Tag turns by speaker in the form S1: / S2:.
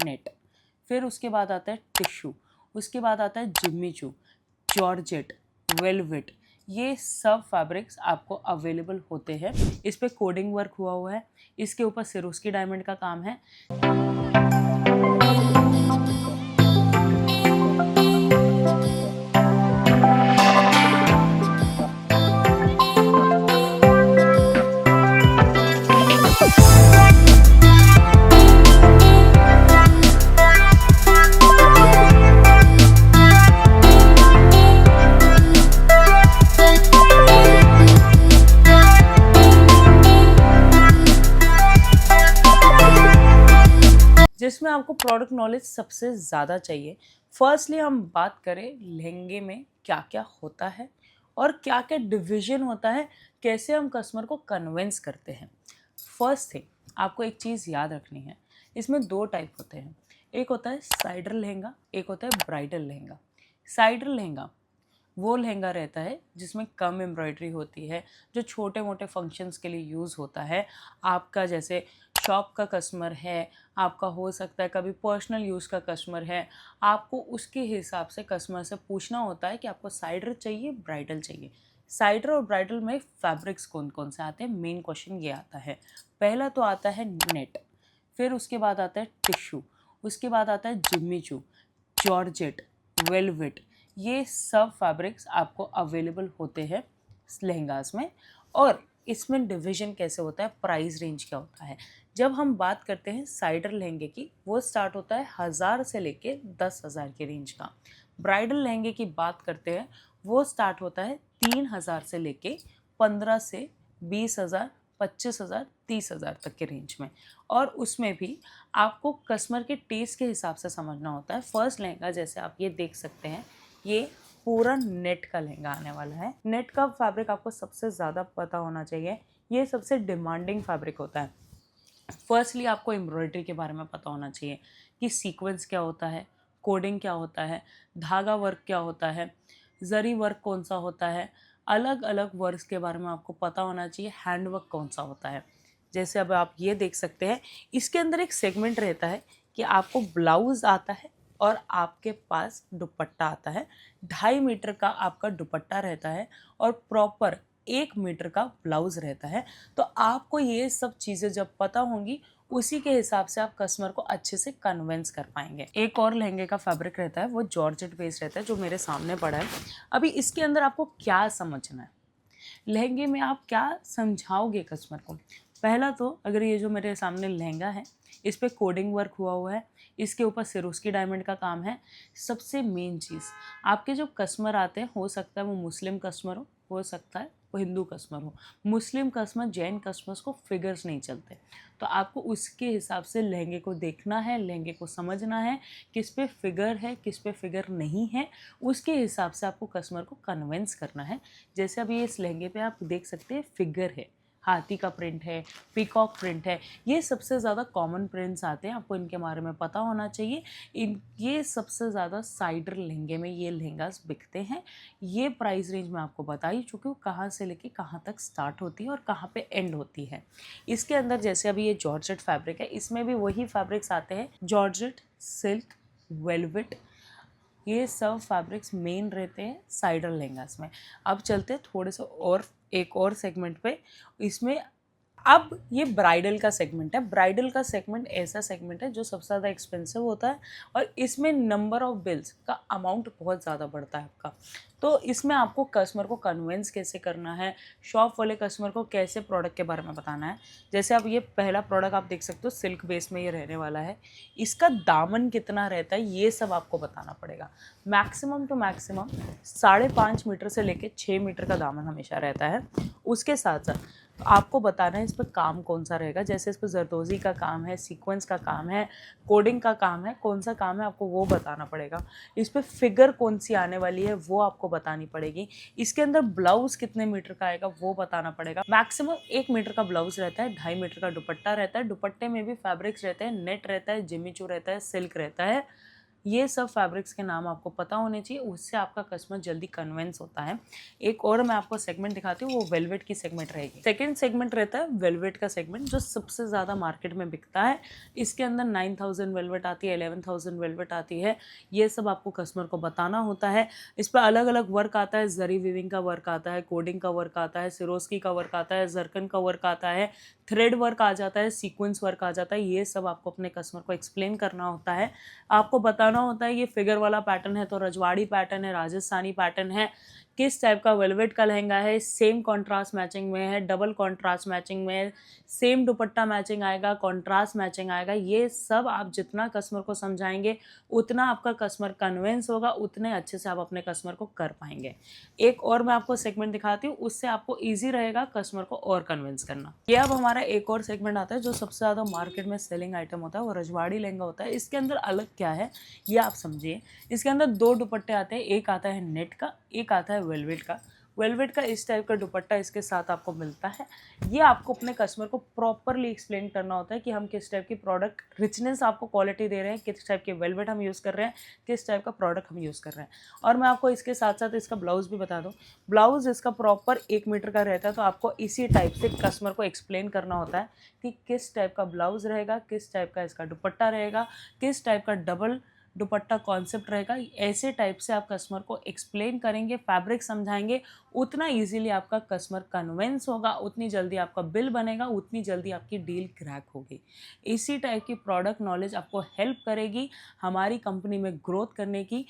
S1: Net, फिर उसके बाद आता है टिश्यू, उसके बाद आता है जिम्मी चू, जॉर्जेट, वेलवेट। ये सब फैब्रिक्स आपको अवेलेबल होते हैं। इस पे कोडिंग वर्क हुआ है, इसके ऊपर सिरोस्की डायमंड का काम है। जिसमें आपको प्रोडक्ट नॉलेज सबसे ज़्यादा चाहिए। फर्स्टली हम बात करें लहंगे में क्या क्या होता है और क्या क्या डिवीजन होता है, कैसे हम कस्टमर को कन्विंस करते हैं। फर्स्ट थिंग आपको एक चीज़ याद रखनी है, इसमें दो टाइप होते हैं, एक होता है साइडर लहंगा, एक होता है ब्राइडल लहंगा। साइडर लहंगा वो लहंगा रहता है जिसमें कम एम्ब्रॉयडरी होती है, जो छोटे मोटे फंक्शंस के लिए यूज़ होता है। आपका जैसे शॉप का कस्टमर है, आपका हो सकता है कभी पर्सनल यूज़ का कस्टमर है, आपको उसके हिसाब से कस्टमर से पूछना होता है कि आपको साइडर चाहिए ब्राइडल चाहिए। साइडर और ब्राइडल में फैब्रिक्स कौन कौन से आते हैं, मेन क्वेश्चन ये आता है। पहला तो आता है नेट, फिर उसके बाद आता है टिश्यू, उसके बाद आता है जिम्मी चू, जॉर्जेट, वेलवेट। ये सब फैब्रिक्स आपको अवेलेबल होते हैं लहंगास में। और इसमें डिवीजन कैसे होता है, प्राइस रेंज क्या होता है। जब हम बात करते हैं साइडर लहंगे की, वो स्टार्ट होता है 1000 से लेके 10,000 के रेंज का। ब्राइडल लहंगे की बात करते हैं, वो स्टार्ट होता है 3000 से लेके 15 से 20,000, 25,000, 30,000 तक के रेंज में। और उसमें भी आपको कस्टमर के टेस्ट के हिसाब से समझना होता है। फर्स्ट लहंगा जैसे आप ये देख सकते हैं, ये पूरा नेट का लहंगा आने वाला है। नेट का फैब्रिक आपको सबसे ज़्यादा पता होना चाहिए, ये सबसे डिमांडिंग फैब्रिक होता है। फर्स्टली आपको एम्ब्रॉयडरी के बारे में पता होना चाहिए कि सीक्वेंस क्या होता है, कोडिंग क्या होता है, धागा वर्क क्या होता है, जरी वर्क कौन सा होता है, अलग अलग वर्क्स के बारे में आपको पता होना चाहिए, हैंड वर्क कौन सा होता है। जैसे अब आप ये देख सकते हैं, इसके अंदर एक सेगमेंट रहता है कि आपको ब्लाउज आता है और आपके पास दुपट्टा आता है। 2.5 मीटर का आपका दुपट्टा रहता है और प्रॉपर 1 मीटर का ब्लाउज रहता है। तो आपको ये सब चीज़ें जब पता होंगी, उसी के हिसाब से आप कस्टमर को अच्छे से कन्विंस कर पाएंगे। एक और लहंगे का फैब्रिक रहता है, वो जॉर्जेट बेस्ड रहता है, जो मेरे सामने पड़ा है। अभी इसके अंदर आपको क्या समझना है, लहंगे में आप क्या समझाओगे कस्टमर को। पहला तो अगर ये जो मेरे सामने लहंगा है, इस पर कोडिंग वर्क हुआ है, इसके ऊपर सिरोस्की डायमंड का काम है। सबसे मेन चीज़, आपके जो कस्टमर आते हैं, हो सकता है वो मुस्लिम कस्टमर हो सकता है वो हिंदू कस्टमर हो। मुस्लिम कस्टमर, जैन कस्टमर्स को फिगर्स नहीं चलते, तो आपको उसके हिसाब से लहंगे को देखना है, लहंगे को समझना है, किस पे फिगर है किस पे फिगर नहीं है, उसके हिसाब से आपको कस्टमर को कन्विंस करना है। जैसे अभी इस लहंगे पे आप देख सकते हैं फिगर है, हाथी का प्रिंट है, पीकॉक प्रिंट है, ये सबसे ज़्यादा कॉमन प्रिंट्स आते हैं, आपको इनके बारे में पता होना चाहिए। ये सबसे ज़्यादा साइडर लहंगे में ये लहंगास बिकते हैं। ये प्राइस रेंज मैं आपको बता ही चुकी हूँ, कहाँ से लेके कहाँ तक स्टार्ट होती है और कहाँ पे एंड होती है। इसके अंदर जैसे अभी ये जॉर्जेट फैब्रिक है, इसमें भी वही फैब्रिक्स आते हैं, जॉर्जेट, सिल्क, वेलवेट, ये सब फैब्रिक्स मेन रहते हैं साइडर लहंगास में। अब चलते हैं थोड़े से और एक और सेगमेंट पे। इसमें अब ये ब्राइडल का सेगमेंट है। ब्राइडल का सेगमेंट ऐसा सेगमेंट है जो सबसे ज़्यादा एक्सपेंसिव होता है और इसमें नंबर ऑफ़ बिल्स का अमाउंट बहुत ज़्यादा बढ़ता है आपका। तो इसमें आपको कस्टमर को कन्विंस कैसे करना है, शॉप वाले कस्टमर को कैसे प्रोडक्ट के बारे में बताना है। जैसे अब ये पहला प्रोडक्ट आप देख सकते हो, सिल्क बेस में ये रहने वाला है, इसका दामन कितना रहता है ये सब आपको बताना पड़ेगा। मैक्सिमम टू मैक्सिमम 5.5 मीटर से लेके 6 मीटर का दामन हमेशा रहता है। उसके साथ साथ आपको बताना है इस पर काम कौन सा रहेगा। जैसे इस पर जरदोजी का काम है, सीक्वेंस का काम है, कोडिंग का काम है, कौन सा काम है आपको वो बताना पड़ेगा। इस पर फिगर कौन सी आने वाली है वो आपको बतानी पड़ेगी। इसके अंदर ब्लाउज कितने मीटर का आएगा वो बताना पड़ेगा। मैक्सिमम 1 मीटर का ब्लाउज रहता है, 2.5 मीटर का दुपट्टा रहता है। दुपट्टे में भी फैब्रिक्स रहते हैं, नेट रहता है, जिम्मी चू रहता है, सिल्क रहता है, ये सब फैब्रिक्स के नाम आपको पता होने चाहिए, उससे आपका कस्टमर जल्दी कन्विंस होता है। एक और मैं आपको सेगमेंट दिखाती हूँ, वो वेलवेट की सेगमेंट रहेगी। सेकंड सेगमेंट रहता है वेलवेट का सेगमेंट, जो सबसे ज़्यादा मार्केट में बिकता है। इसके अंदर 9000 वेलवेट आती है, 11000 वेलवेट आती है। ये सब आपको कस्टमर को बताना होता है। इस पर अलग अलग वर्क आता है, जरी वीविंग का वर्क आता है, कोडिंग का वर्क आता है, सिरोस्की का वर्क आता है, जरकन का वर्क आता है, थ्रेड वर्क आ जाता है, सीक्वेंस वर्क आ जाता है। ये सब आपको अपने कस्टमर को एक्सप्लेन करना होता है। आपको बताना होता है ये फिगर वाला पैटर्न है तो रजवाड़ी पैटर्न है, राजस्थानी पैटर्न है, किस टाइप का वेलवेट का लहंगा है, सेम कॉन्ट्रास्ट मैचिंग में है, डबल कॉन्ट्रास्ट मैचिंग में है, सेम दुपट्टा मैचिंग आएगा, कॉन्ट्रास्ट मैचिंग आएगा। ये सब आप जितना कस्टमर को समझाएंगे उतना आपका कस्टमर कन्विंस होगा, उतने अच्छे से आप अपने कस्टमर को कर पाएंगे। एक और मैं आपको सेगमेंट दिखाती हूँ, उससे आपको ईजी रहेगा कस्टमर को और कन्विंस करना। ये अब हमारा एक और सेगमेंट आता है जो सबसे ज़्यादा मार्केट में सेलिंग आइटम होता है, वो रजवाड़ी लहंगा होता है। इसके अंदर अलग क्या है ये आप समझिए। इसके अंदर दो दुपट्टे आते हैं, एक आता है नेट का, एक आता है वेलवेट का। वेलवेट का इस टाइप का दुपट्टा इसके साथ आपको मिलता है। ये आपको अपने कस्टमर को प्रॉपरली एक्सप्लेन करना होता है कि हम किस टाइप की प्रोडक्ट रिचनेस आपको क्वालिटी दे रहे हैं, किस टाइप के वेलवेट हम यूज़ कर रहे हैं, किस टाइप का प्रोडक्ट हम यूज़ कर रहे हैं। और मैं आपको इसके साथ साथ इसका ब्लाउज़ भी बता दूँ। ब्लाउज़ इसका प्रॉपर 1 मीटर का रहता है, तो आपको इसी टाइप से कस्टमर को एक्सप्लेन करना होता है कि किस टाइप का ब्लाउज़ रहेगा, किस टाइप का इसका दुपट्टा रहेगा, किस टाइप का डबल दुपट्टा कॉन्सेप्ट रहेगा। ऐसे टाइप से आप कस्टमर को एक्सप्लेन करेंगे, फैब्रिक समझाएंगे, उतना इजीली आपका कस्टमर कन्विंस होगा, उतनी जल्दी आपका बिल बनेगा, उतनी जल्दी आपकी डील क्रैक होगी। इसी टाइप की प्रोडक्ट नॉलेज आपको हेल्प करेगी हमारी कंपनी में ग्रोथ करने की।